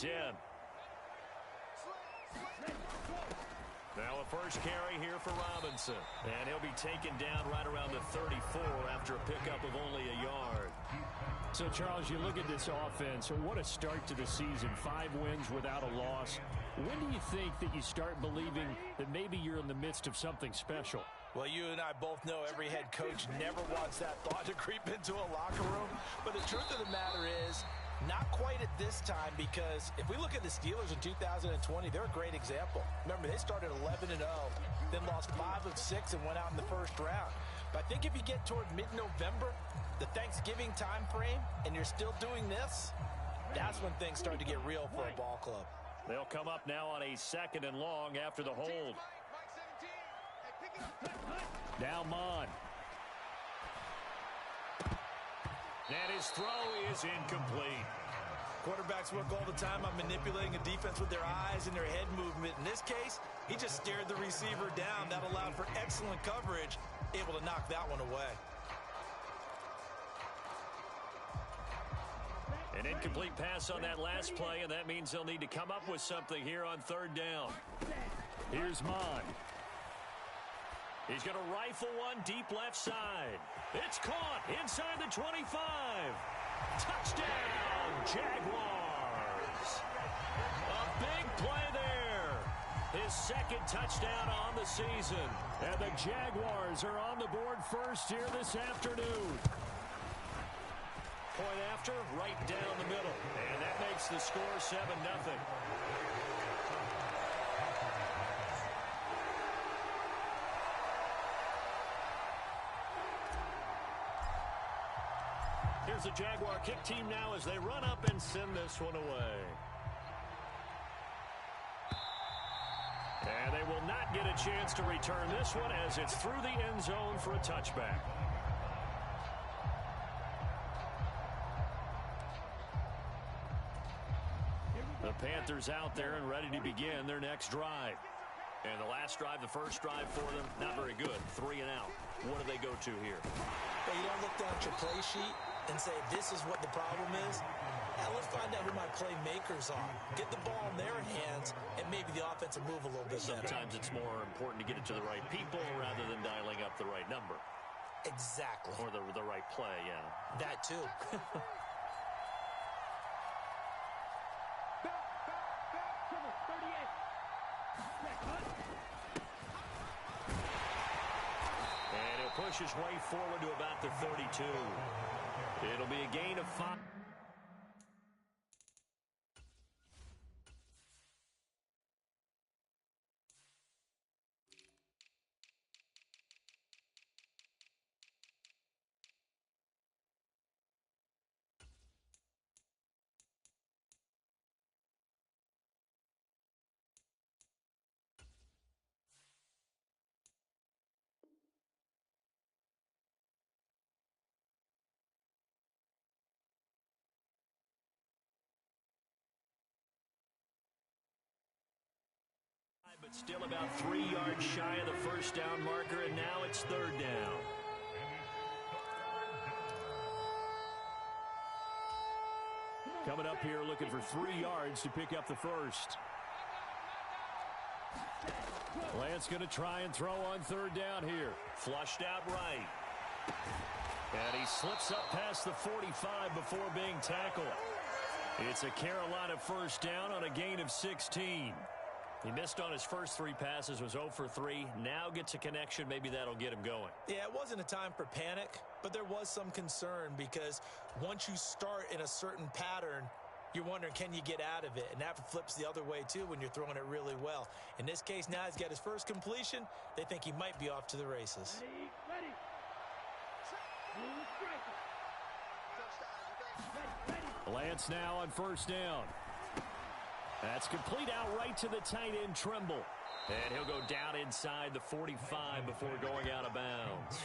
10. Now a first carry here for Robinson. And he'll be taken down right around the 34 after a pickup of only a yard. So, Charles, you look at this offense, what a start to the season. 5 wins without a loss. When do you think that you start believing that maybe you're in the midst of something special? Well, you and I both know every head coach never wants that thought to creep into a locker room. But the truth of the matter is, not quite at this time, because if we look at the Steelers in 2020, they're a great example. Remember, they started 11-0, then lost 5 of 6 and went out in the first round. But I think if you get toward mid-November, the Thanksgiving time frame, and you're still doing this, that's when things start to get real for a ball club. They'll come up now on a 2nd and long after the hold. Now Mon. And his throw is incomplete. Quarterbacks work all the time on manipulating a defense with their eyes and their head movement. In this case, he just stared the receiver down. That allowed for excellent coverage, able to knock that one away. An incomplete pass on that last play, and that means they'll need to come up with something here on 3rd down. Here's Mon. He's going to rifle one deep left side. It's caught inside the 25. Touchdown, Jaguars. A big play there. His 2nd touchdown on the season. And the Jaguars are on the board first here this afternoon. Point after, right down the middle. And that makes the score 7-0. Here's the Jaguar kick team now as they run up and send this one away. And they will not get a chance to return this one as it's through the end zone for a touchback. The Panthers out there and ready to begin their next drive. And the last drive, the first drive for them, not very good. 3 and out. What do they go to here? Well, you don't look down at your play sheet and say, this is what the problem is. Now let's find out who my playmakers are. Get the ball in their hands, and maybe the offense will move a little bit better. Sometimes it's more important to get it to the right people rather than dialing up the right number. Exactly. Or the right play, yeah. That too. And he'll push his way forward to about the 32. It'll be a gain of 5. But still about 3 yards shy of the first down marker, and now it's 3rd down. Coming up here looking for 3 yards to pick up the first. Lance going to try and throw on 3rd down here. Flushed out right. And he slips up past the 45 before being tackled. It's a Carolina first down on a gain of 16. He missed on his first 3 passes, was 0 for 3. Now gets a connection. Maybe that'll get him going. Yeah, it wasn't a time for panic, but there was some concern because once you start in a certain pattern, you're wondering, can you get out of it? And that flips the other way, too, when you're throwing it really well. In this case, now he's got his first completion. They think he might be off to the races. Ready. Lance now on first down. That's complete out right to the tight end, Trimble. And he'll go down inside the 45 before going out of bounds.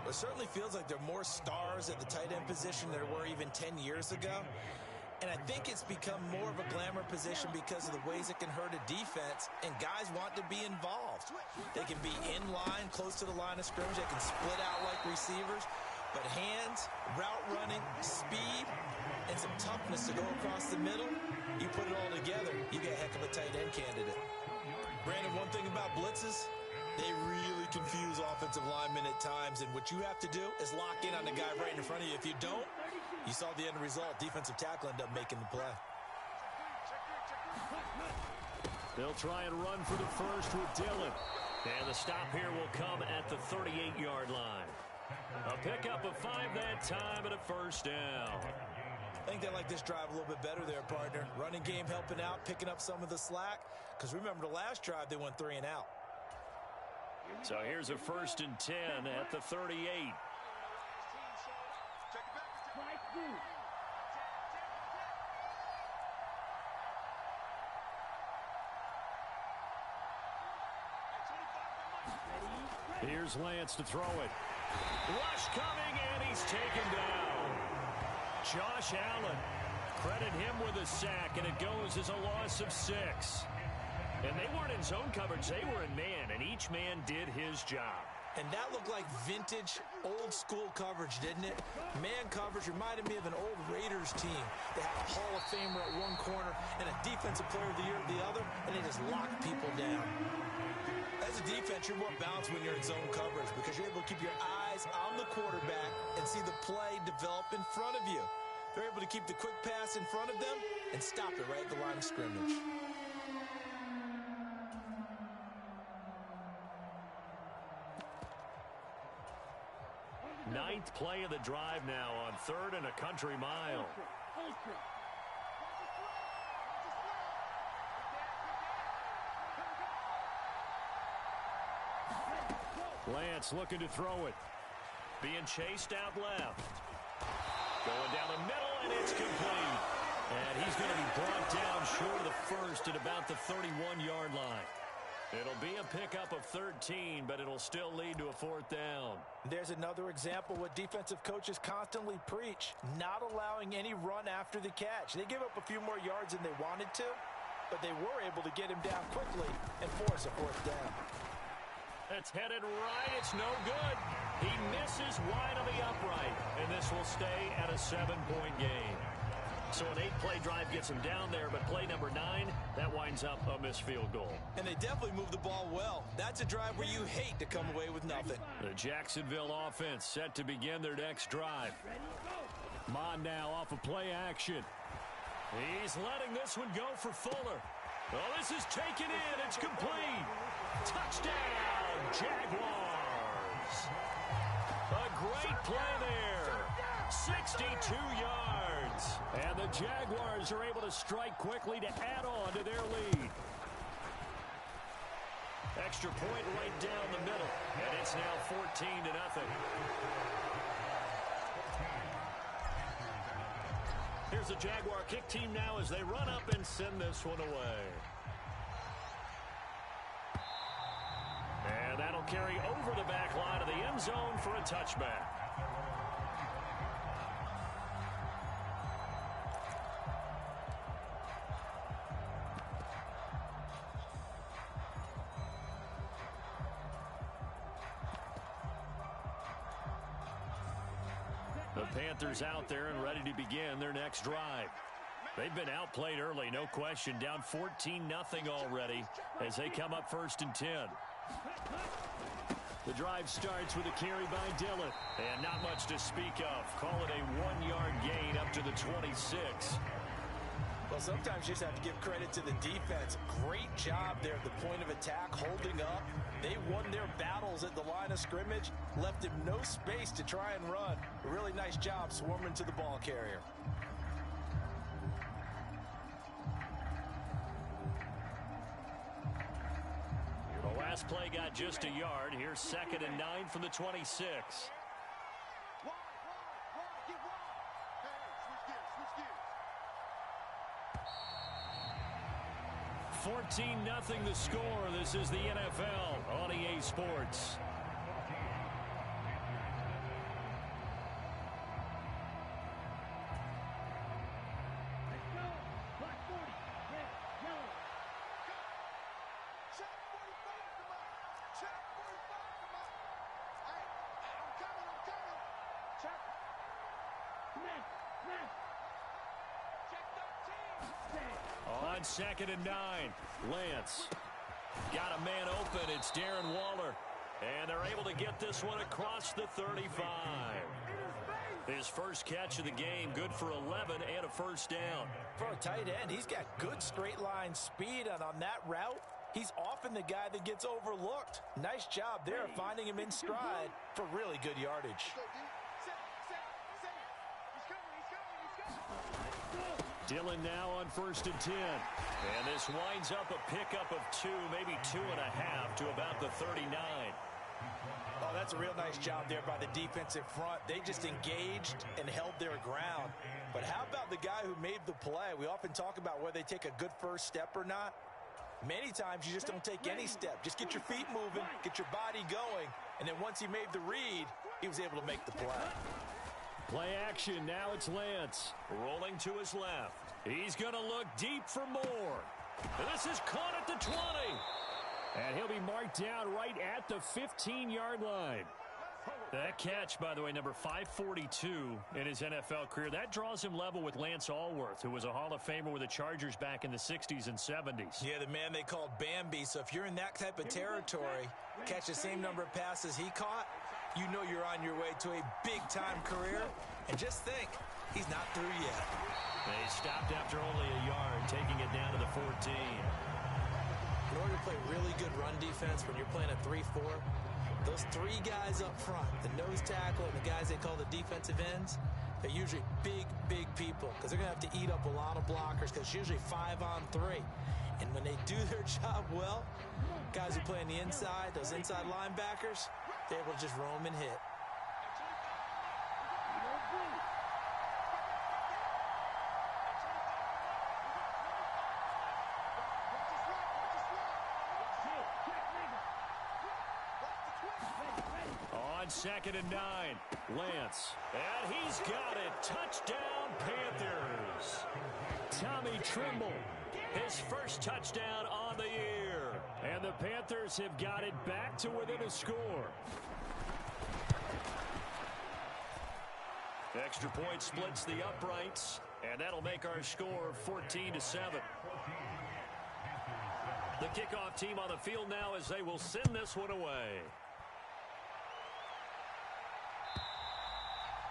It certainly feels like there are more stars at the tight end position than there were even 10 years ago. And I think it's become more of a glamour position because of the ways it can hurt a defense, and guys want to be involved. They can be in line, close to the line of scrimmage. They can split out like receivers. But hands, route running, speed, and some toughness to go across the middle. You put it all together, you get a heck of a tight end candidate. Brandon, one thing about blitzes, they really confuse offensive linemen at times, and what you have to do is lock in on the guy right in front of you. If you don't, you saw the end result. Defensive tackle ended up making the play. They'll try and run for the first with Dillon. And the stop here will come at the 38-yard line. A pickup of 5 that time and a first down. I think they like this drive a little bit better there, partner. Running game helping out, picking up some of the slack. Because remember, the last drive, they went 3 and out. So here's a 1st and 10 at the 38. Here's Lance to throw it. Rush coming, and he's taken down. Josh Allen. Credit him with a sack, and it goes as a loss of 6. And they weren't in zone coverage. They were in man, and each man did his job. And that looked like vintage, old-school coverage, didn't it? Man coverage reminded me of an old Raiders team. They had a Hall of Famer at one corner and a Defensive Player of the Year at the other, and they just locked people down. As a defense, you're more balanced when you're in zone coverage because you're able to keep your eyes on the quarterback and see the play develop in front of you. They're able to keep the quick pass in front of them and stop it right at the line of scrimmage. Ninth play of the drive now on 3rd and a country mile. Lance looking to throw it. Being chased out left. Going down the middle, and it's complete. And he's going to be brought down short of the first at about the 31-yard line. It'll be a pickup of 13, but it'll still lead to a 4th down. There's another example what defensive coaches constantly preach, not allowing any run after the catch. They gave up a few more yards than they wanted to, but they were able to get him down quickly and force a 4th down. It's headed right. It's no good. He misses wide of the upright, and this will stay at a 7-point game. So an 8-play drive gets him down there, but play number 9, that winds up a missed field goal. And they definitely moved the ball well. That's a drive where you hate to come away with nothing. The Jacksonville offense set to begin their next drive. Mon now off of play action. He's letting this one go for Fuller. Well, this is taken in. It's complete. Touchdown, Jaguars. A great play there. 62 yards. And the Jaguars are able to strike quickly to add on to their lead. Extra point right down the middle. And it's now 14-0. Here's the Jaguar kick team now as they run up and send this one away. And that'll carry over the back line of the end zone for a touchback. The Panthers out there and ready to begin their next drive. They've been outplayed early, no question. Down 14-0 already as they come up 1st and 10. The drive starts with a carry by Dillon. And not much to speak of. Call it a 1-yard gain up to the 26. Well, sometimes you just have to give credit to the defense. Great job there at the point of attack, holding up. They won their battles at the line of scrimmage, left him no space to try and run. A really nice job swarming to the ball carrier. The last play got just a yard. Here's 2nd and 9 from the 26. 14-0 the score. This is the NFL on EA Sports. On 2nd and 9, Lance. Got a man open. It's Darren Waller. And they're able to get this one across the 35. His first catch of the game, good for 11 and a first down. For a tight end, he's got good straight line speed, and on that route, he's often the guy that gets overlooked. Nice job there finding him in stride for really good yardage. Dillon now on 1st and 10. And this winds up a pickup of 2, maybe 2.5 to about the 39. Oh, that's a real nice job there by the defensive front. They just engaged and held their ground. But how about the guy who made the play? We often talk about whether they take a good first step or not. Many times you just don't take any step. Just get your feet moving, get your body going, and then once he made the read, he was able to make the play. Play action, now it's Lance. Rolling to his left. He's going to look deep for more. And this is caught at the 20. And he'll be marked down right at the 15-yard line. That catch, by the way, number 542 in his NFL career, that draws him level with Lance Allworth, who was a Hall of Famer with the Chargers back in the 60s and 70s. Yeah, the man they called Bambi. So if you're in that type of territory, catch the same number of passes he caught, you know you're on your way to a big-time career. And just think, he's not through yet. They stopped after only a yard, taking it down to the 14. In order to play really good run defense when you're playing a 3-4, those 3 guys up front, the nose tackle and the guys they call the defensive ends, they're usually big, big people because they're going to have to eat up a lot of blockers because it's usually 5-on-3. And when they do their job well, guys who play on the inside, those inside linebackers, they're able to just roam and hit. On 2nd and 9, Lance. And he's got it. Touchdown, Panthers. Tommy Trimble, his first touchdown on the year. And the Panthers have got it back to within a score. Extra point splits the uprights, and that'll make our score 14-7. The kickoff team on the field now as they will send this one away.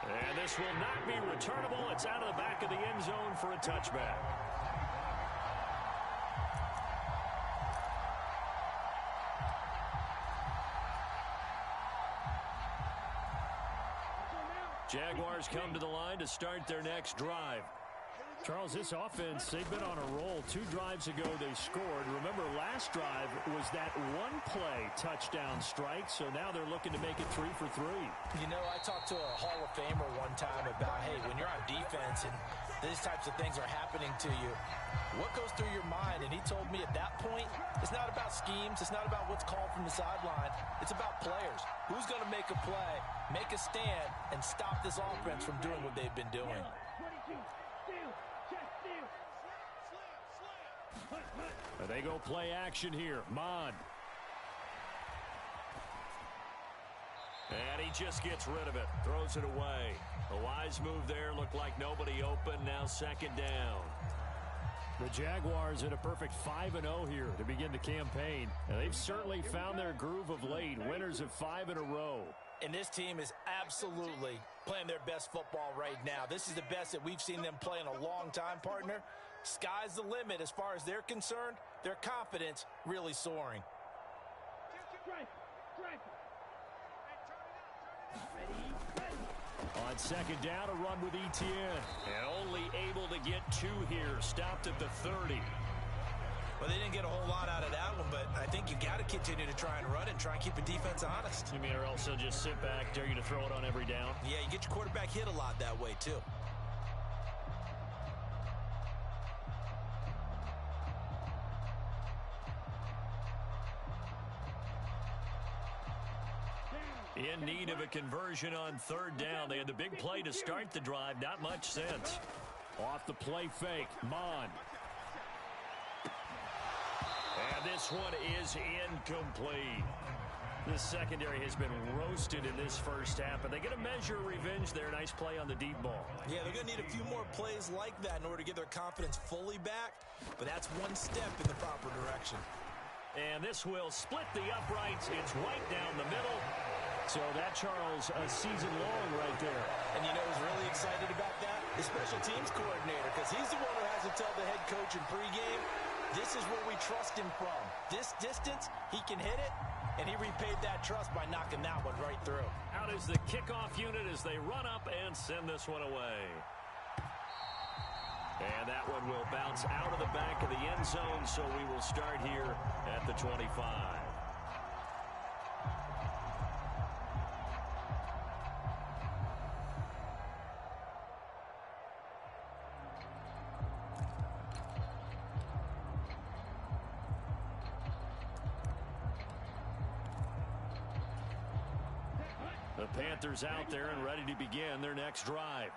And this will not be returnable. It's out of the back of the end zone for a touchback. Jaguars come to the line to start their next drive. Charles, this offense, they've been on a roll. 2 drives ago they scored. Remember, last drive was that one-play touchdown strike, so now they're looking to make it 3 for 3. You know, I talked to a Hall of Famer one time about, hey, when you're on defense and these types of things are happening to you, what goes through your mind? And he told me at that point, it's not about schemes. It's not about what's called from the sideline. It's about players. Who's going to make a play, make a stand, and stop this offense from doing what they've been doing? They go play action here. Mon. And he just gets rid of it. Throws it away. A wise move there. Looked like nobody open. Now 2nd down. The Jaguars at a perfect 5-0 here to begin the campaign. And they've certainly found their groove of late. Winners of 5 in a row. And this team is absolutely playing their best football right now. This is the best that we've seen them play in a long time, partner. Sky's the limit as far as they're concerned. Their confidence really soaring. On 2nd down, a run with Etienne. And only able to get 2 here. Stopped at the 30. Well, they didn't get a whole lot out of that one, but I think you got to continue to try and run it and try and keep the defense honest. You mean, or else they'll just sit back, dare you to throw it on every down? Yeah, you get your quarterback hit a lot that way, too. In need of a conversion on 3rd down. They had the big play to start the drive. Not much sense. Off the play fake. Mon. And this one is incomplete. The secondary has been roasted in this first half, but they get a measure of revenge there. Nice play on the deep ball. Yeah, they're going to need a few more plays like that in order to get their confidence fully back, but that's one step in the proper direction. And this will split the uprights. It's right down the middle. So that, Charles, a season long right there. And you know who's really excited about that? The special teams coordinator, because he's the one who has to tell the head coach in pregame, this is where we trust him from. This distance, he can hit it. And he repaid that trust by knocking that one right through. Out is the kickoff unit as they run up and send this one away. And that one will bounce out of the back of the end zone, so we will start here at the 25. The Panthers out there and ready to begin their next drive.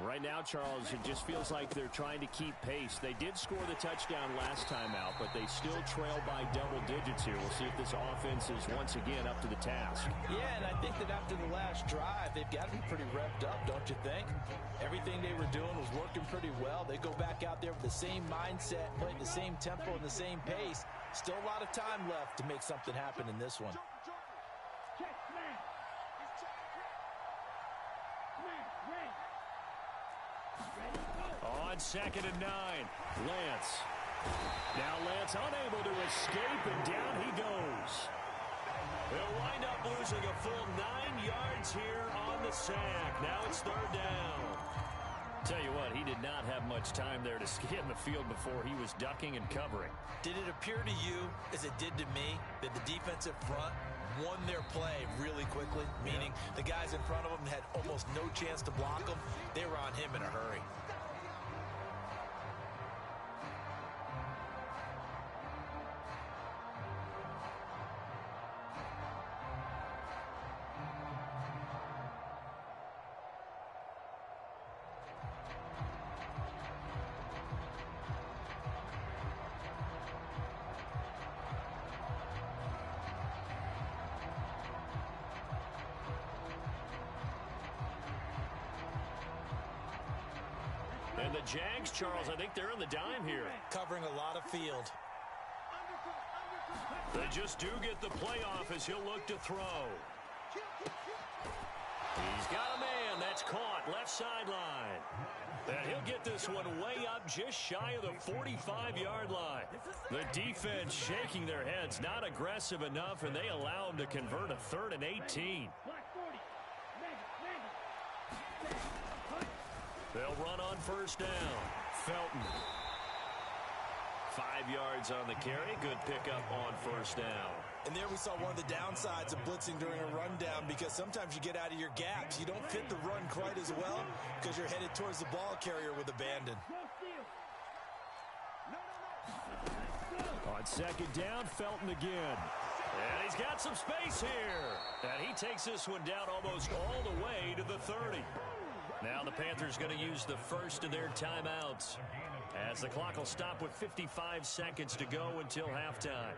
Right now, Charles, it just feels like they're trying to keep pace. They did score the touchdown last time out, but they still trail by double digits here. We'll see if this offense is once again up to the task. Yeah, and I think that after the last drive, they've got to be pretty revved up, don't you think? Everything they were doing was working pretty well. They go back out there with the same mindset, playing the same tempo and the same pace. Still a lot of time left to make something happen in this one. On 2nd and 9, Lance. Now Lance unable to escape, and down he goes. They'll wind up losing a full 9 yards here on the sack. Now it's 3rd down. Tell you what, he did not have much time there to scan the field before he was ducking and covering. Did it appear to you, as it did to me, that the defensive front won their play really quickly? Meaning the guys in front of them had almost no chance to block them. They were on him in a hurry. And the Jags, Charles, I think they're on the dime here. Covering a lot of field. They just do get the playoff as he'll look to throw. He's got a man. That's caught. Left sideline. And he'll get this one way up just shy of the 45-yard line. The defense shaking their heads, not aggressive enough, and they allow him to convert a 3rd and 18. They'll run on 1st down. Felton. 5 yards on the carry. Good pickup on 1st down. And there we saw one of the downsides of blitzing during a rundown, because sometimes you get out of your gaps. You don't fit the run quite as well because you're headed towards the ball carrier with abandon. On 2nd down, Felton again. And he's got some space here. And he takes this one down almost all the way to the 30. Now the Panthers going to use the first of their timeouts, as the clock will stop with 55 seconds to go until halftime.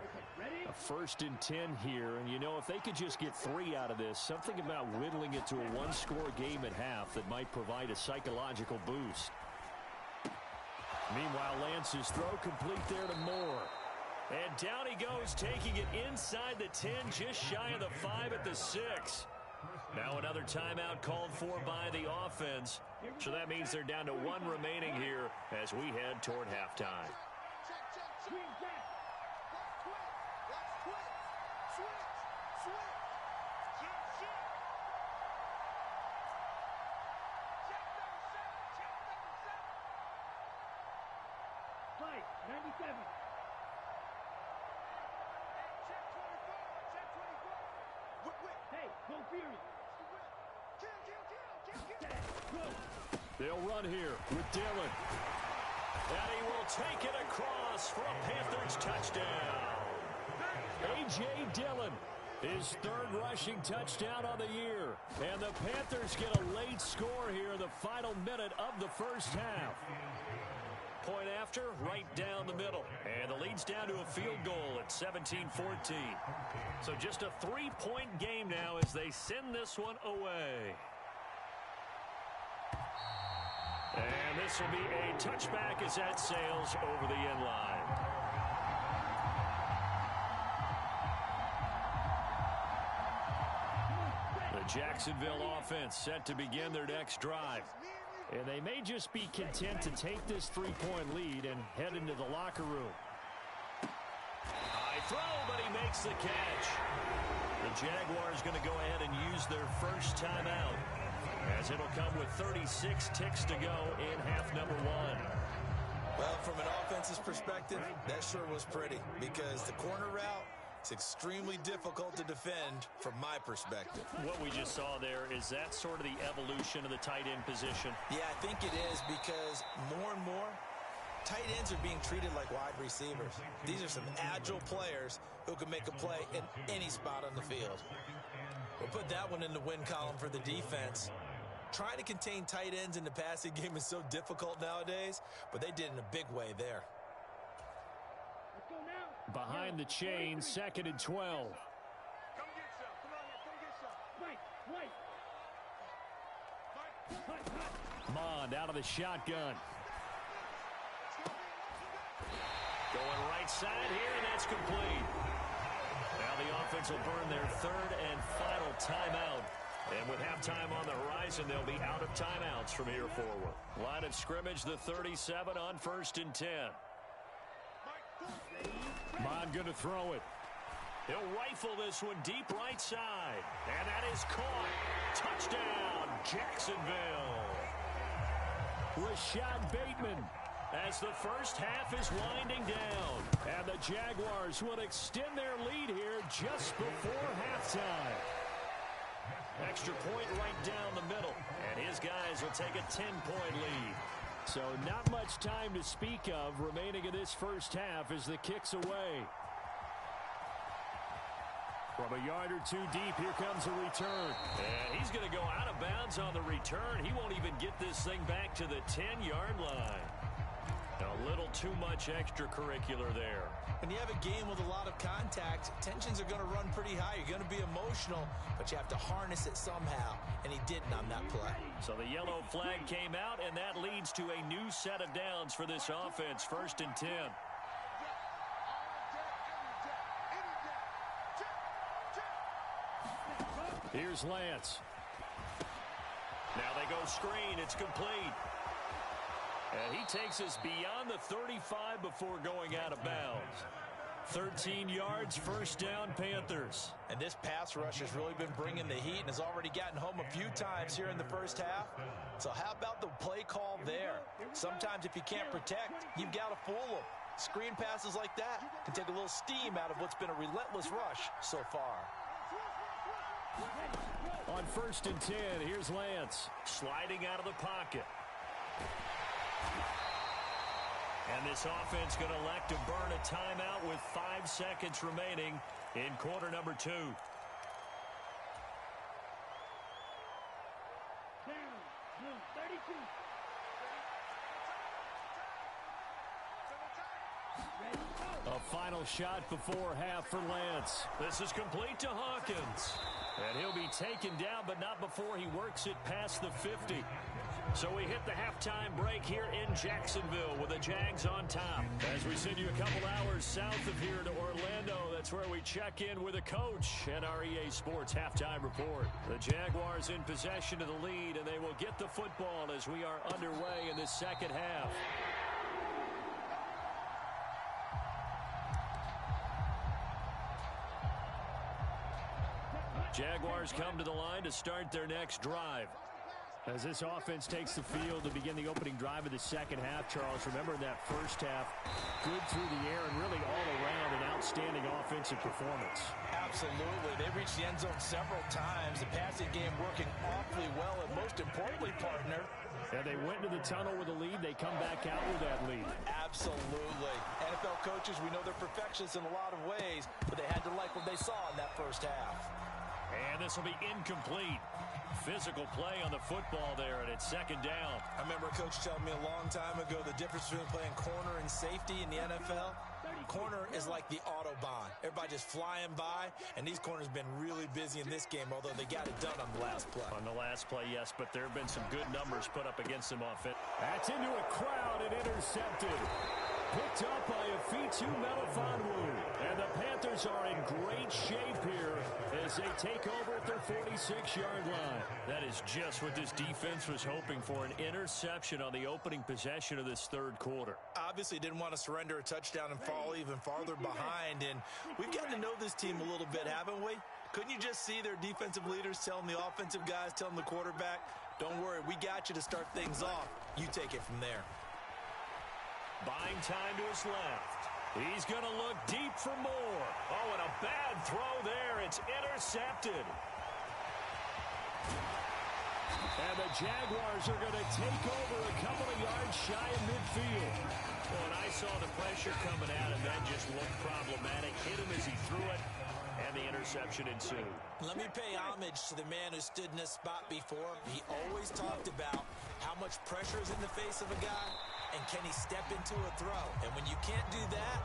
A 1st and 10 here, and you know, if they could just get 3 out of this, something about whittling it to a 1-score game at half that might provide a psychological boost. Meanwhile, Lance's throw complete there to Moore. And down he goes, taking it inside the 10, just shy of the 5 at the 6. Now another timeout called for by the offense. So that means they're down to 1 remaining here as we head toward halftime. Play, 97. Hey, go Fury. They'll run here with Dillon. And he will take it across for a Panthers touchdown. A.J. Dillon, his 3rd rushing touchdown on the year. And the Panthers get a late score here in the final minute of the first half. Point after, right down the middle. And the lead's down to a field goal at 17-14. So just a 3-point game now as they send this one away. And this will be a touchback as that sails over the end line. The Jacksonville offense set to begin their next drive. And they may just be content to take this 3-point lead and head into the locker room. High throw, but he makes the catch. The Jaguars going to go ahead and use their first timeout, as it'll come with 36 ticks to go in half number 1. Well, from an offense's perspective, that sure was pretty, because the corner route, it's extremely difficult to defend from my perspective. What we just saw there, is that sort of the evolution of the tight end position? Yeah, I think it is, because more and more, tight ends are being treated like wide receivers. These are some agile players who can make a play in any spot on the field. We'll put that one in the win column for the defense. Trying to contain tight ends in the passing game is so difficult nowadays, but they did in a big way there. Behind the chain, 2nd and 12. Come get some. Come on, come get some. Mike. Mond out of the shotgun. Going right side here, and that's complete. Now the offense will burn their 3rd and final timeout. And with halftime on the horizon, they'll be out of timeouts from here forward. Line of scrimmage, the 37 on 1st and 10. Mond going to throw it. He'll rifle this one deep right side. And that is caught. Touchdown, Jacksonville. Rashad Bateman, as the first half is winding down. And the Jaguars will extend their lead here just before halftime. Extra point right down the middle. And his guys will take a 10-point lead. So not much time to speak of remaining in this first half as the kick's away. From a yard or 2 deep, here comes a return. And he's going to go out of bounds on the return. He won't even get this thing back to the 10-yard line. A little too much extracurricular there. When you have a game with a lot of contact, tensions are going to run pretty high. You're going to be emotional, but you have to harness it somehow, and he didn't on that play. So the yellow flag came out, and that leads to a new set of downs for this offense. 1st and 10. Here's Lance. Now they go screen. It's complete. And he takes us beyond the 35 before going out of bounds. 13 yards, 1st down, Panthers. And this pass rush has really been bringing the heat and has already gotten home a few times here in the first half. So how about the play call there? Sometimes if you can't protect, you've got to fool them. Screen passes like that can take a little steam out of what's been a relentless rush so far. On 1st and 10, here's Lance. Sliding out of the pocket. And this offense going to elect to burn a timeout with 5 seconds remaining in quarter number 2. Down. 32. A final shot before half for Lance. This is complete to Hawkins. And he'll be taken down, but not before he works it past the 50. So we hit the halftime break here in Jacksonville with the Jags on top. As we send you a couple hours south of here to Orlando, that's where we check in with the coach and our EA Sports halftime report. The Jaguars in possession of the lead, and they will get the football as we are underway in the second half. Jaguars come to the line to start their next drive. As this offense takes the field to begin the opening drive of the second half, Charles, remember in that first half, good through the air and really all around an outstanding offensive performance. Absolutely. They reached the end zone several times. The passing game working awfully well, and most importantly, partner, and they went to the tunnel with a lead. They come back out with that lead. Absolutely. NFL coaches, we know they're perfectionists in a lot of ways, but they had to like what they saw in that first half. And this will be incomplete. Physical play on the football there, and it's second down. I remember a coach telling me a long time ago the difference between playing corner and safety in the NFL. Corner is like the Autobahn. Everybody just flying by, and these corners have been really busy in this game, although they got it done on the last play. On the last play, yes, but there have been some good numbers put up against them offense. That's into a crowd and intercepted. Picked up by Afitu Melifonwu. And the Panthers are in great shape here as they take over at their 46-yard line. That is just what this defense was hoping for, an interception on the opening possession of this third quarter. Obviously didn't want to surrender a touchdown and fall even farther behind, and we've gotten to know this team a little bit, haven't we? Couldn't you just see their defensive leaders telling the offensive guys, telling the quarterback, don't worry, we got you to start things off. You take it from there. Buying time to his left. He's going to look deep for more. Oh, and a bad throw there. It's intercepted. And the Jaguars are going to take over a couple of yards shy of midfield. Well, and I saw the pressure coming at him. That just looked problematic. Hit him as he threw it, and the interception ensued. Let me pay homage to the man who stood in this spot before. He always talked about how much pressure is in the face of a guy, and can he step into a throw? And when you can't do that,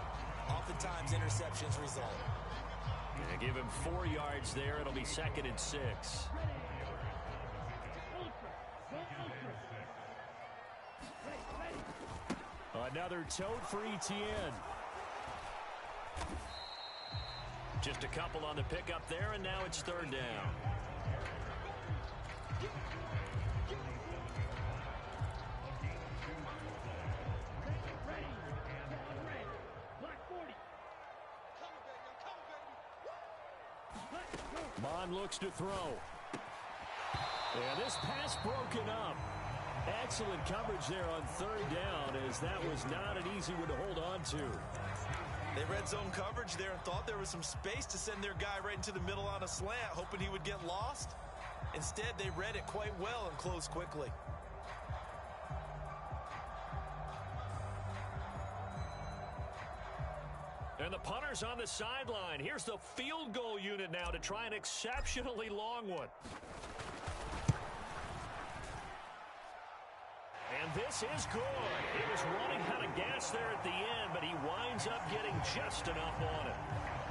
oftentimes interceptions result. And give him 4 yards there. It'll be 2nd and 6. Another tote for Etienne. Just a couple on the pickup there, and now it's 3rd down. Mon looks to throw. And this pass broken up. Excellent coverage there on 3rd down, as that was not an easy one to hold on to. They read zone coverage there and thought there was some space to send their guy right into the middle on a slant, hoping he would get lost. Instead, they read it quite well and closed quickly. And the punter's on the sideline. Here's the field goal unit now to try an exceptionally long one. And this is good. He was running out of gas there at the end, but he winds up getting just enough on it.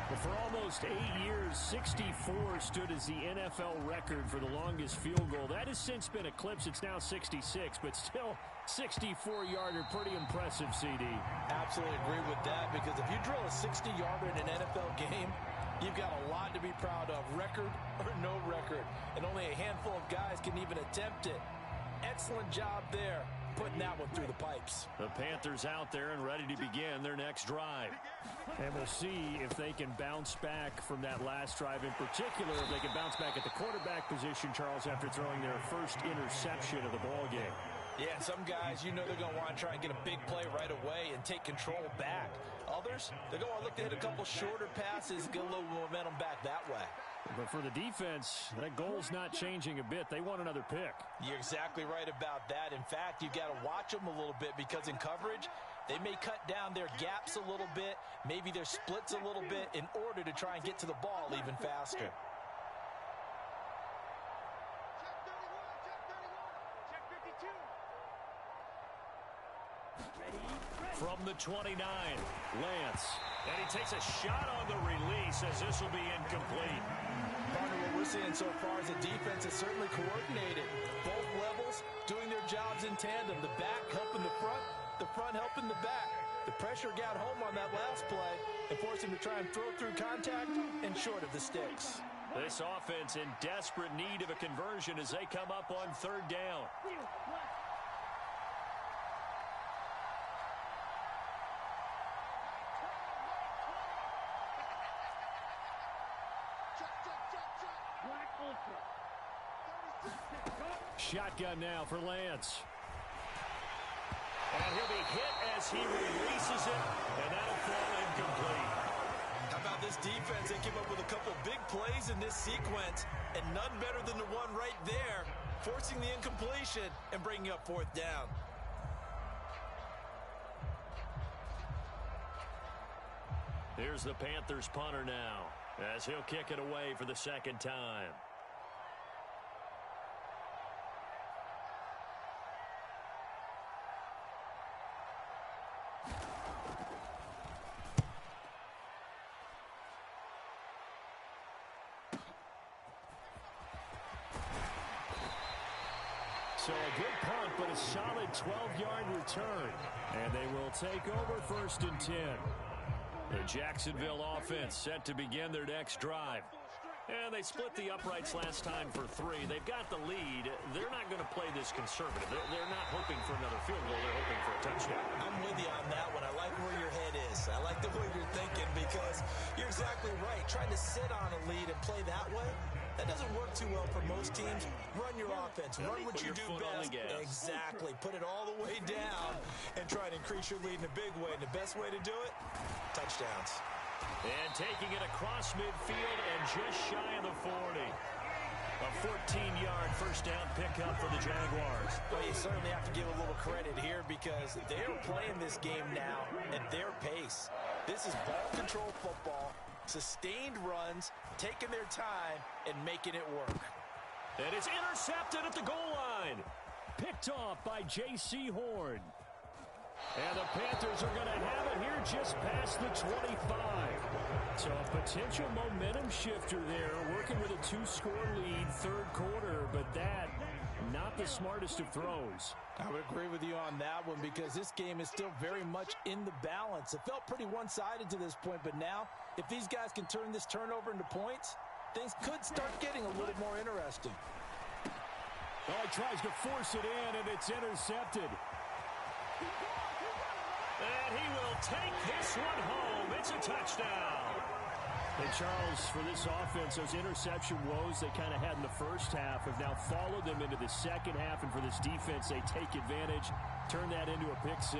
But for almost 8 years, 64 stood as the NFL record for the longest field goal. That has since been eclipsed. It's now 66, but still 64-yarder. Pretty impressive, CD. Absolutely agree with that, because if you drill a 60-yarder in an NFL game, you've got a lot to be proud of, record or no record. And only a handful of guys can even attempt it. Excellent job there, putting that one through the pipes. The Panthers out there and ready to begin their next drive. And we'll see if they can bounce back from that last drive, in particular, if they can bounce back at the quarterback position, Charles, after throwing their first interception of the ball game. Yeah, some guys, you know they're going to want to try and get a big play right away and take control back. Others, they're going to look to hit a couple shorter passes, get a little momentum back that way. But for the defense, that goal's not changing a bit. They want another pick. You're exactly right about that. In fact, you've got to watch them a little bit, because in coverage, they may cut down their gaps a little bit, maybe their splits a little bit, in order to try and get to the ball even faster. From the 29, Lance. And he takes a shot on the release, as this will be incomplete. Partner, what we're seeing so far is the defense is certainly coordinated. Both levels doing their jobs in tandem. The back helping the front helping the back. The pressure got home on that last play and forced him to try and throw through contact and short of the sticks. This offense in desperate need of a conversion as they come up on 3rd down. Shotgun now for Lance. And he'll be hit as he releases it, and that'll fall incomplete. How about this defense? They came up with a couple big plays in this sequence, and none better than the one right there, forcing the incompletion and bringing up 4th down. Here's the Panthers punter now. as he'll kick it away for the second time. So a good punt, but a solid 12-yard return. And they will take over 1st and 10. The Jacksonville offense set to begin their next drive. And they split the uprights last time for 3. They've got the lead. They're not going to play this conservative. They're not hoping for another field goal. They're hoping for a touchdown. I'm with you on that one. I like where your head is. I like the way you're thinking because you're exactly right. Trying to sit on a lead and play that way, that doesn't work too well for most teams. Run your offense. Run what you do best. Exactly. Put it all the way down and try to increase your lead in a big way. And the best way to do it, touchdowns. And taking it across midfield and just shy of the 40. A 14-yard first down pickup for the Jaguars. Well, you certainly have to give a little credit here because they're playing this game now at their pace. This is ball control football, sustained runs, taking their time, and making it work. And it's intercepted at the goal line. Picked off by J.C. Horn. And the Panthers are going to have it here just past the 25. So a potential momentum shifter there, working with a 2-score lead, 3rd quarter, but that, not the smartest of throws. I would agree with you on that one because this game is still very much in the balance. It felt pretty one-sided to this point, but now, if these guys can turn this turnover into points, things could start getting a little more interesting. Oh, he tries to force it in, and it's intercepted. And he will take this one home. It's a touchdown. And Charles, for this offense, those interception woes they kind of had in the first half have now followed them into the second half. And for this defense, they take advantage, turn that into a pick 6.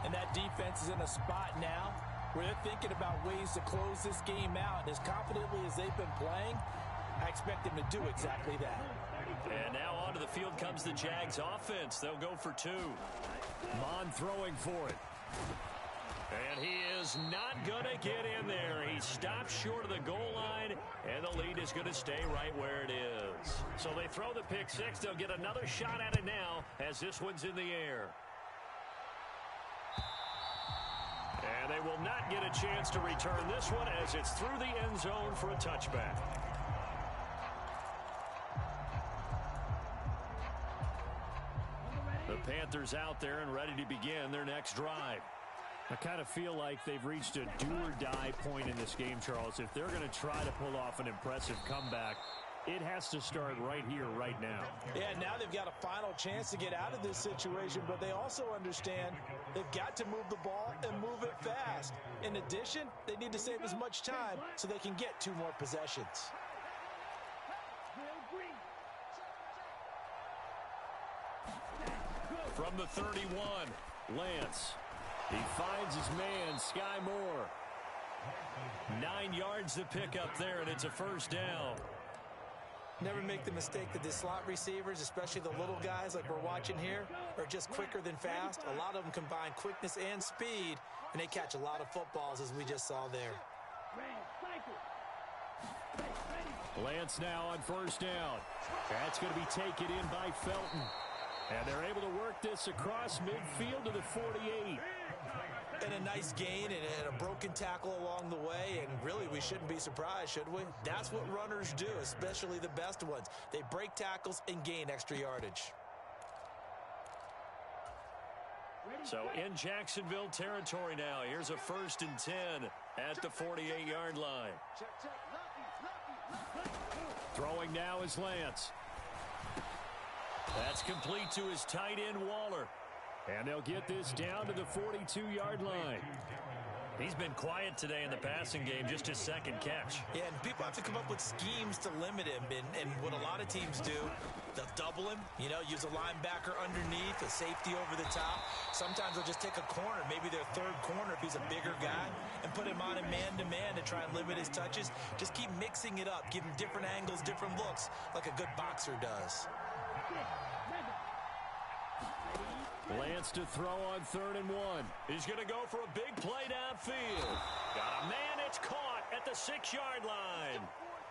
And that defense is in a spot now where they're thinking about ways to close this game out. And as confidently as they've been playing, I expect them to do exactly that. And now onto the field comes the Jags offense. They'll go for 2. Mon throwing for it. And he is not going to get in there. He stops short of the goal line, and the lead is going to stay right where it is. So they throw the pick 6. They'll get another shot at it now as this one's in the air. And they will not get a chance to return this one as it's through the end zone for a touchback. The Panthers out there and ready to begin their next drive. I kind of feel like they've reached a do-or-die point in this game, Charles. If they're going to try to pull off an impressive comeback, it has to start right here, right now. Yeah, now they've got a final chance to get out of this situation, but they also understand they've got to move the ball and move it fast. In addition, they need to save as much time so they can get 2 more possessions. From the 31, Lance. He finds his man, Sky Moore. 9 yards to pick up there, and it's a first down. Never make the mistake that the slot receivers, especially the little guys like we're watching here, are just quicker than fast. A lot of them combine quickness and speed, and they catch a lot of footballs, as we just saw there. Lance now on first down. That's going to be taken in by Felton. And they're able to work this across midfield to the 48. And a nice gain and a broken tackle along the way. And really, we shouldn't be surprised, should we? That's what runners do, especially the best ones. They break tackles and gain extra yardage. So in Jacksonville territory now. Here's a 1st and 10 at the 48-yard line. Throwing now is Lance. That's complete to his tight end, Waller. And they'll get this down to the 42-yard line. He's been quiet today in the passing game, just his 2nd catch. Yeah, and people have to come up with schemes to limit him. And what a lot of teams do, they'll double him, use a linebacker underneath, a safety over the top. Sometimes they'll just take a corner, maybe their 3rd corner if he's a bigger guy, and put him on a man-to-man to try and limit his touches. Just keep mixing it up, give him different angles, different looks, like a good boxer does. Lance to throw on 3rd and 1. He's going to go for a big play downfield. Got a man, it's caught, at the 6-yard line.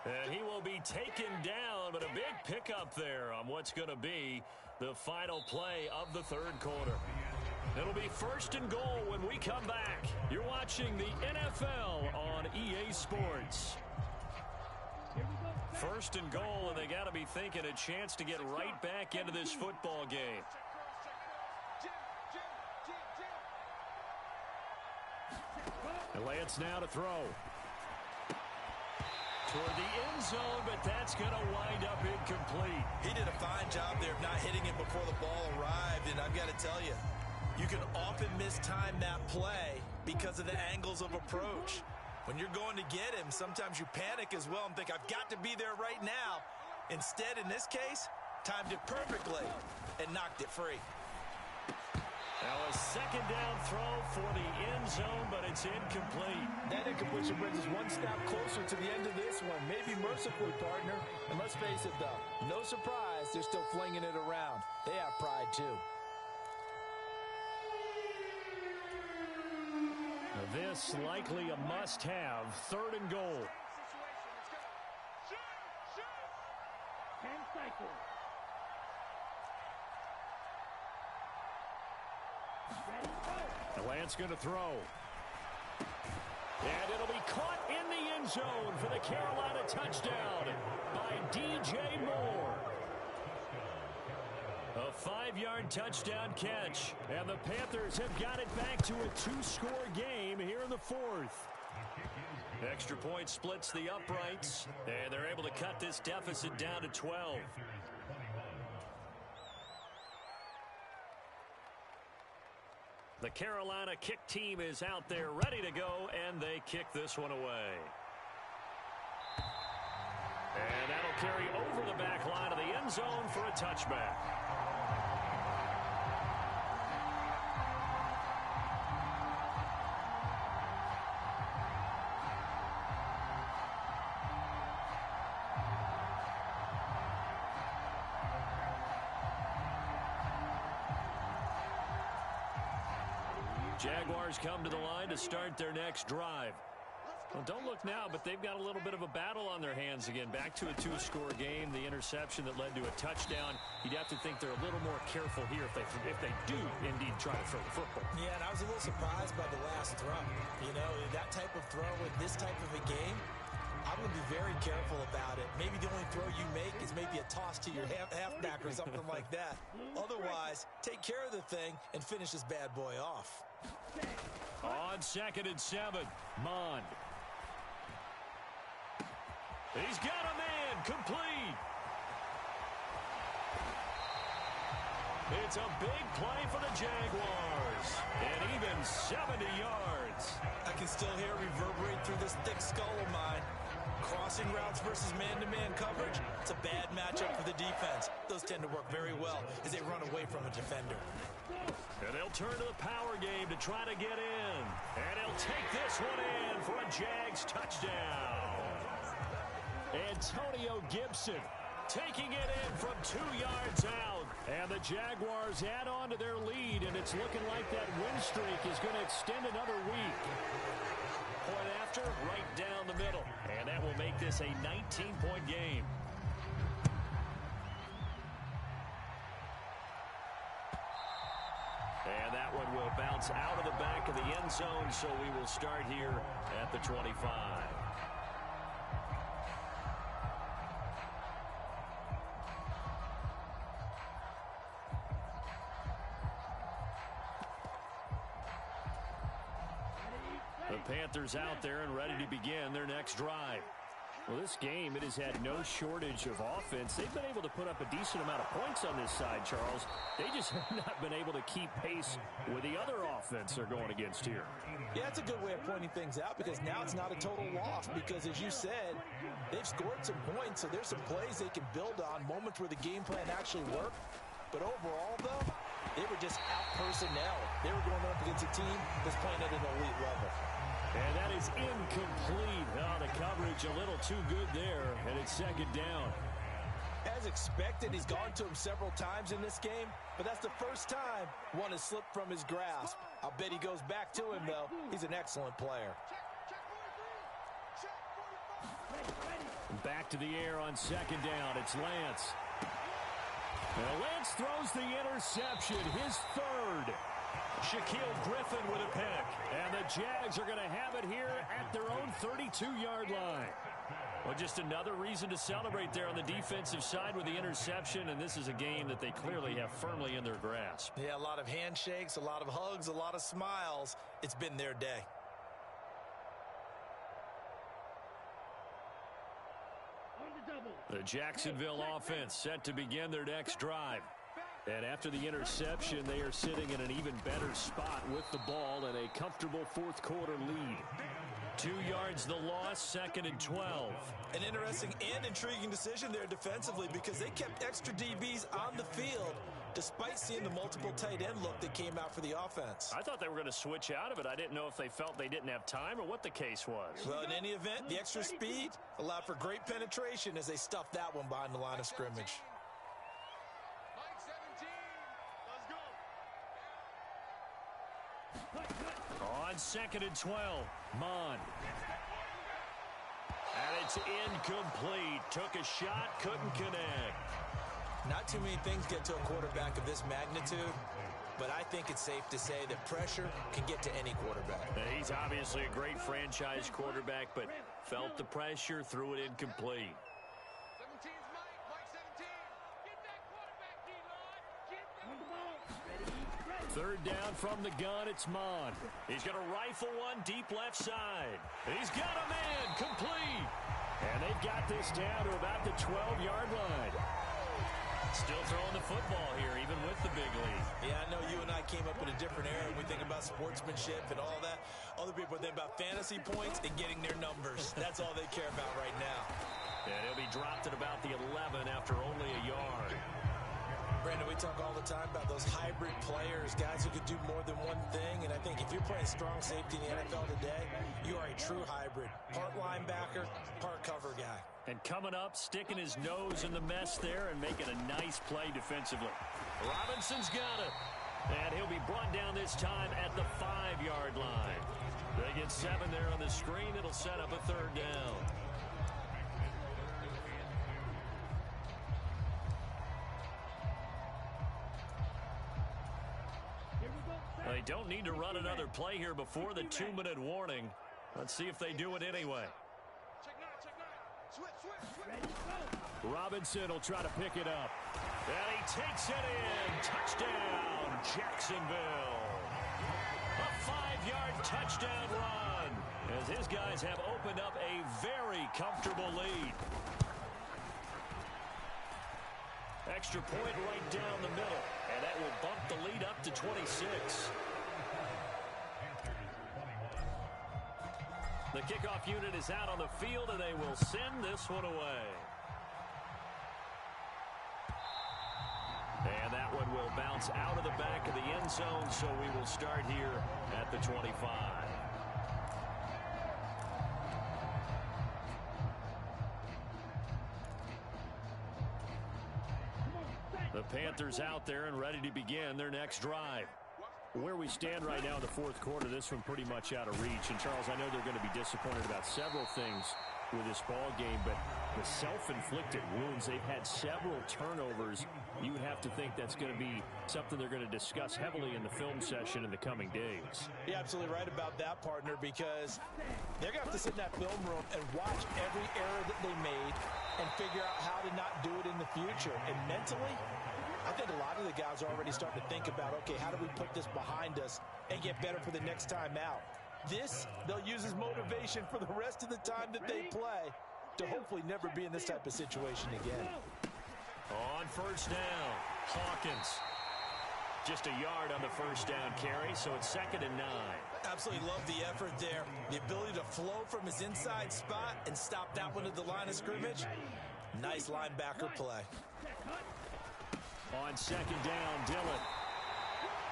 And he will be taken down, but a big pickup there on what's going to be the final play of the third quarter. It'll be 1st and goal when we come back. You're watching the NFL on EA Sports. 1st and goal, and they got to be thinking a chance to get right back into this football game. And Lance now to throw. Toward the end zone, but that's going to wind up incomplete. He did a fine job there of not hitting it before the ball arrived, and I've got to tell you, you can often mistime that play because of the angles of approach. When you're going to get him, sometimes you panic as well and think, I've got to be there right now. Instead, in this case, timed it perfectly and knocked it free. Now a 2nd down throw for the end zone, but it's incomplete. That incompletion brings us one step closer to the end of this one. Maybe mercifully, partner. And let's face it, though, no surprise, they're still flinging it around. They have pride, too. Now this likely a must-have. 3rd and goal. 10 cycles. The Lance going to throw. And it'll be caught in the end zone for the Carolina touchdown by DJ Moore. A 5-yard touchdown catch. And the Panthers have got it back to a 2-score game here in the 4th. Extra point splits the uprights. And they're able to cut this deficit down to 12. The Carolina kick team is out there ready to go, and they kick this one away. And that'll carry over the back line of the end zone for a touchback. Jaguars come to the line to start their next drive. Well, don't look now, but they've got a little bit of a battle on their hands again. Back to a 2-score game. The interception that led to a touchdown. You'd have to think they're a little more careful here if they do indeed try to throw the football. Yeah, and I was a little surprised by the last throw. You know, that type of throw in this type of a game, I'm going to be very careful about it. Maybe the only throw you make is maybe a toss to your halfback or something like that. Otherwise, take care of the thing and finish this bad boy off. On 2nd and 7, Mond. He's got a man, complete. It's a big play for the Jaguars, and even 70 yards. I can still hear it reverberate through this thick skull of mine. Crossing routes versus man-to-man coverage, it's a bad matchup for the defense. Those tend to work very well as they run away from a defender. And they'll turn to the power game to try to get in. And he'll take this one in for a Jags touchdown. Antonio Gibson taking it in from 2 yards out. And the Jaguars add on to their lead, and it's looking like that win streak is going to extend another week. Point after, right down the middle. And that will make this a 19-point game. And that one will bounce out of the back of the end zone, so we will start here at the 25. The Panthers out there and ready to begin their next drive. Well, this game, it has had no shortage of offense. They've been able to put up a decent amount of points on this side, Charles. They just have not been able to keep pace with the other offense they're going against here. Yeah, that's a good way of pointing things out because now it's not a total loss because, as you said, they've scored some points, so there's some plays they can build on, moments where the game plan actually worked. But overall, though, they were just out personnel. They were going up against a team that's playing at an elite level. And that is incomplete. Oh, the coverage a little too good there, and it's 2nd down. As expected, he's gone to him several times in this game, but that's the first time one has slipped from his grasp. I'll bet he goes back to him, though. He's an excellent player. Check 4-3. Check. Back to the air on second down. It's Lance. Now Lance throws the interception, his third. Shaquille Griffin with a pick. And the Jags are going to have it here at their own 32-yard line. Well, just another reason to celebrate there on the defensive side with the interception, and this is a game that they clearly have firmly in their grasp. Yeah, a lot of handshakes, a lot of hugs, a lot of smiles. It's been their day. The Jacksonville offense set to begin their next drive. And after the interception, they are sitting in an even better spot with the ball and a comfortable fourth quarter lead. 2 yards the loss, 2nd and 12. An interesting and intriguing decision there defensively because they kept extra DBs on the field despite seeing the multiple tight end look that came out for the offense. I thought they were going to switch out of it. I didn't know if they felt they didn't have time or what the case was. Well, in any event, the extra speed allowed for great penetration as they stuffed that one behind the line of scrimmage. On 2nd and 12, Mon. And it's incomplete. Took a shot, couldn't connect. Not too many things get to a quarterback of this magnitude, but I think it's safe to say that pressure can get to any quarterback. He's obviously a great franchise quarterback, but felt the pressure, threw it incomplete. 17's Mike 17. Get that quarterback, D-Lord. Get that. Third down from the gun, it's Mon. He's going to rifle one deep left side. He's got a man, complete. And they've got this down to about the 12-yard line. Still throwing the football here, even with the big lead. Yeah, I know you and I came up in a different era. We think about sportsmanship and all that. Other people think about fantasy points and getting their numbers. That's all they care about right now. And he'll be dropped at about the 11 after only a yard. Brandon, we talk all the time about those hybrid players, guys who could do more than one thing. And I think if you're playing strong safety in the NFL today, you are a true hybrid. Part linebacker, part cover guy. And coming up, sticking his nose in the mess there and making a nice play defensively. Robinson's got it. And he'll be brought down this time at the 5-yard line. They get 7 there on the screen. It'll set up a third down. They don't need to run another play here before the 2-minute warning. Let's see if they do it anyway. Robinson will try to pick it up. And he takes it in. Touchdown, Jacksonville. A 5-yard touchdown run as his guys have opened up a very comfortable lead. Extra point right down the middle, and that will bump the lead up to 26. The kickoff unit is out on the field, and they will send this one away. And that one will bounce out of the back of the end zone, so we will start here at the 25. The Panthers out there and ready to begin their next drive. Where we stand right now in the fourth quarter, this one pretty much out of reach. And, Charles, I know they're going to be disappointed about several things with this ball game, but the self-inflicted wounds, they've had several turnovers. You would have to think that's going to be something they're going to discuss heavily in the film session in the coming days. You're absolutely right about that, partner, because they're going to have to sit in that film room and watch every error that they made and figure out how to not do it in the future. And mentally, I think a lot of the guys are already starting to think about, okay, how do we put this behind us and get better for the next time out? This, they'll use as motivation for the rest of the time that they play to hopefully never be in this type of situation again. On first down, Hawkins. Just a yard on the first down carry, so it's 2nd and 9. Absolutely love the effort there. The ability to flow from his inside spot and stop that one at the line of scrimmage. Nice linebacker play. On 2nd down, Dillon.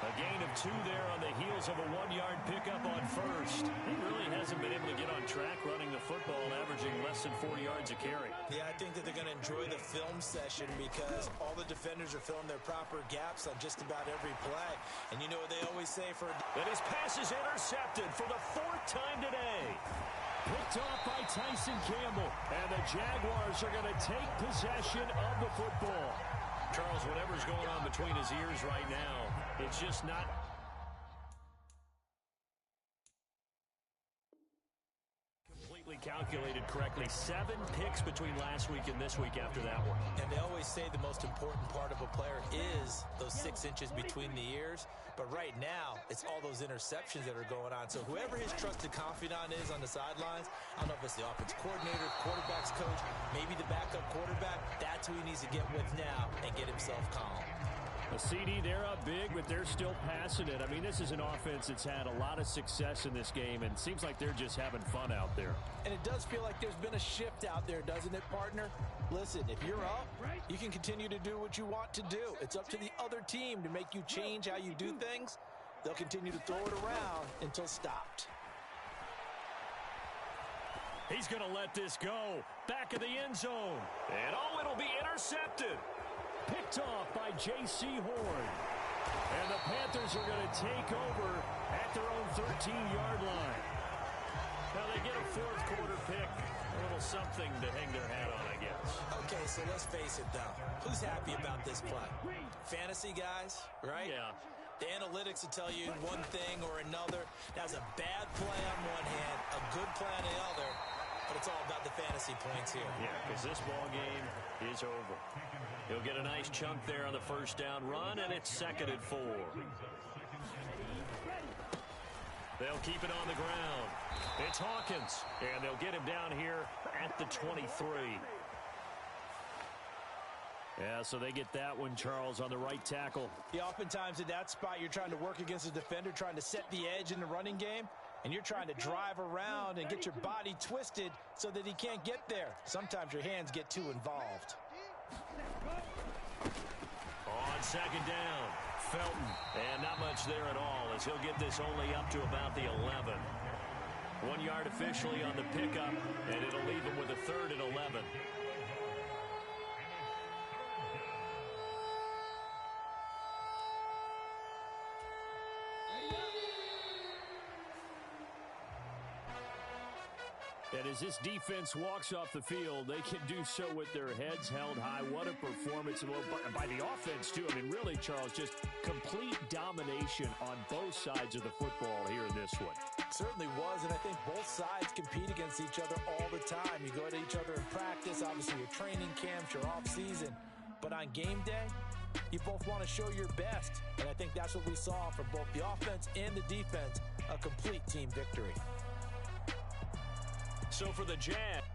A gain of 2 there on the heels of a 1-yard pickup on first. He really hasn't been able to get on track running the football, averaging less than 4 yards a carry. Yeah, I think that they're going to enjoy the film session because all the defenders are filling their proper gaps on just about every play. And you know what they always say for... And his pass is intercepted for the 4th time today. Picked Picked off by Tyson Campbell. And the Jaguars are going to take possession of the football. Charles, whatever's going on between his ears right now, it's just not... calculated correctly. 7 picks between last week and this week after that one. And they always say the most important part of a player is those 6 inches between the ears. But right now, it's all those interceptions that are going on. So whoever his trusted confidant is on the sidelines, I don't know if it's the offense coordinator, quarterback's coach, maybe the backup quarterback, that's who he needs to get with now and get himself calm. A CD, they're up big, but they're still passing it. I mean, this is an offense that's had a lot of success in this game, and it seems like they're just having fun out there. And it does feel like there's been a shift out there, doesn't it, partner? Listen, if you're up, you can continue to do what you want to do. It's up to the other team to make you change how you do things. They'll continue to throw it around until stopped. He's going to let this go. Back of the end zone. And oh, it'll be intercepted. Picked off by J.C. Horn. And the Panthers are going to take over at their own 13-yard line. Now they get a fourth quarter pick. A little something to hang their hat on, I guess. Okay, so let's face it, though. Who's happy about this play? Fantasy guys, right? Yeah. The analytics will tell you one thing or another. That's a bad play on one hand, a good play on the other. But it's all about the fantasy points here. Yeah, because this ball game is over. He'll get a nice chunk there on the first down run, and it's 2nd and 4. They'll keep it on the ground. It's Hawkins, and they'll get him down here at the 23. Yeah, so they get that one, Charles, on the right tackle. Yeah, oftentimes in that spot, you're trying to work against a defender, trying to set the edge in the running game, and you're trying to drive around and get your body twisted so that he can't get there. Sometimes your hands get too involved. On 2nd down, Felton. And not much there at all, as he'll get this only up to about the 11. 1 yard officially on the pickup, and it'll leave him with a 3rd and 11. And as this defense walks off the field, they can do so with their heads held high. What a performance by the offense, too. I mean, really, Charles, just complete domination on both sides of the football here in this one. It certainly was, and I think both sides compete against each other all the time. You go to each other in practice, obviously your training camps, your off-season. But on game day, you both want to show your best. And I think that's what we saw from both the offense and the defense, a complete team victory. So for the Jags,